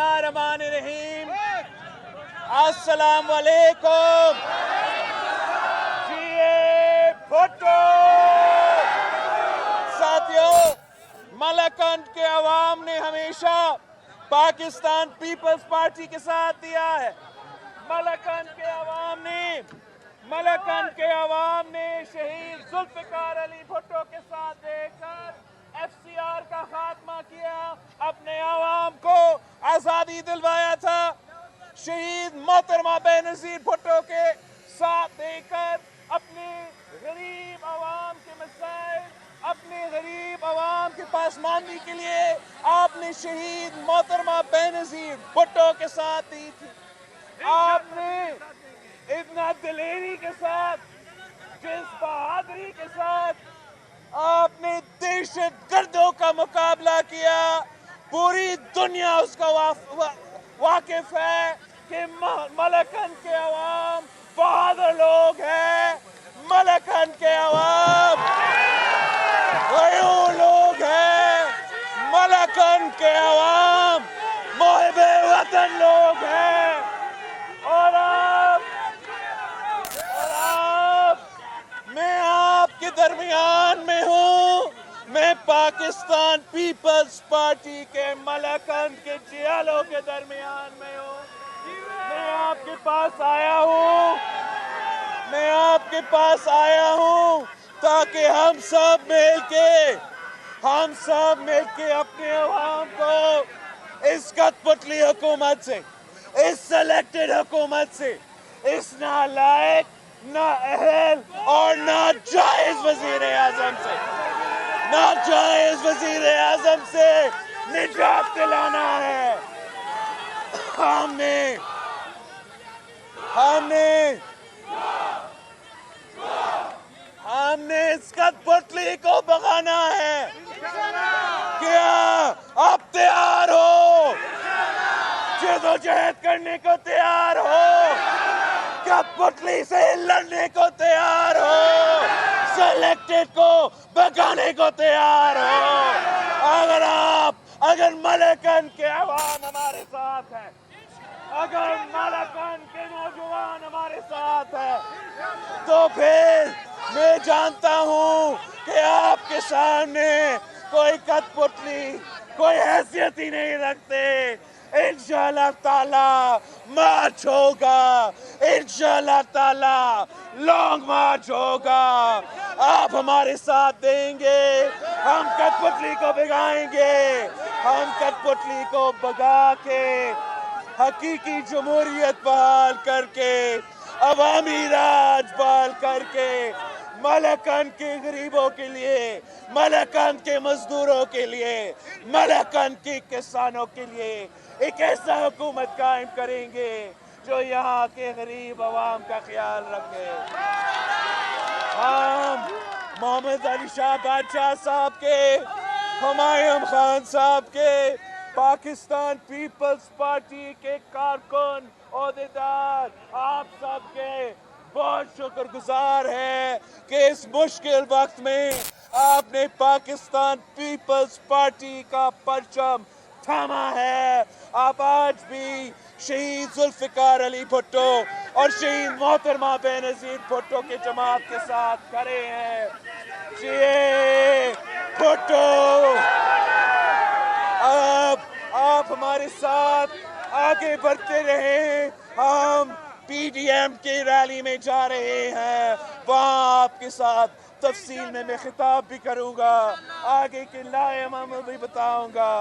बिस्मिल्लाहिर्रहमानिर्रहीम। अस्सलाम वालेकुम। जीए भुट्टो। साथियों, मलकंद के अवाम ने हमेशा पाकिस्तान पीपल्स पार्टी के साथ दिया है। मलकंद के अवाम ने शहीद जुल्फिकार अली भुट्टो के साथ देकर FCR का खात्मा किया, अपने अवाम को आज़ादी दिलवाया था। शहीद मोहतरमा बेनज़ीर भुट्टो के साथ देकर अपने गरीब अवाम के मसाइल, अपने गरीब अवाम के पासमानदी के लिए आपने शहीद मोहतरमा बेनज़ीर भुट्टो के साथ दी थी। आपने इतना दिलेरी के साथ, जिस बहादुरी के साथ आपने दहशतगर्दों का मुकाबला किया, पूरी दुनिया उसका वाकिफ है कि मलकंद के अवाम बहादुर लोग हैं। मलकंद के अवाम गयूर लोग हैं। मलकंद के अवाम मुहिब्बे वतन लोग हैं। और मैं आपके दरमियान में हूँ। मैं पाकिस्तान पीपल्स पार्टी के मलकंद के जियालों के दरमियान में हूँ। मैं आपके पास आया हूँ ताकि हम सब मिलके अपने अवाम को इस कठपुतली हुकूमत से, इस सेलेक्टेड हुकूमत से, इस नालायक, नाअहल और नाजायज वज़ीर आज़म से निजात दिलाना है। हमने इस कठपुतली को भगाना है। क्या आप तैयार हो? जद्दोजहद करने को तैयार हो? कठपुतली से लड़ने को तैयार हो? सेलेक्टेड को भगाने को तैयार हो? अगर मलकंद के अवाम हमारे साथ है, अगर मलकंद के नौजवान हमारे साथ है, तो फिर मैं जानता हूँ कि आपके सामने कोई कठपुतली, कोई हैसियत ही नहीं रखते। इंशाअल्लाह ताला मार्च होगा, इंशाअल्लाह ताला लॉन्ग मार्च होगा। आप हमारे साथ देंगे, हम कठपुतली को भगाएंगे। हम कठपुतली को भगा के हकीकी जमहूरियत बहाल करके, अवामी राज बहाल करके, मलकंद के गरीबों के लिए, मलकंद के मजदूरों के लिए, मलकंद के किसानों के लिए एक ऐसा हुकूमत कायम करेंगे जो यहाँ के गरीब अवाम का ख्याल रखे। हम मोहम्मद अली शाह बादशाह साहब के, हुमायूं खान साहब के, पाकिस्तान पीपल्स पार्टी के कारकुन, ओहदेदार, आप सबके बहुत शुक्रगुजार है कि इस मुश्किल वक्त में आपने पाकिस्तान पीपल्स पार्टी का परचम थामा है। आप आज भी शहीद जुल्फिकार अली भुट्टो और शहीद मोहतरमा बेनज़ीर भुट्टो के जमात के साथ खड़े हैं। जिए भुट्टो। आप हमारे साथ आगे बढ़ते रहे। हम PDM की रैली में जा रहे हैं, वहाँ आपके साथ तफसील में मैं खिताब भी करूँगा, आगे के लाए अमल भी बताऊँगा।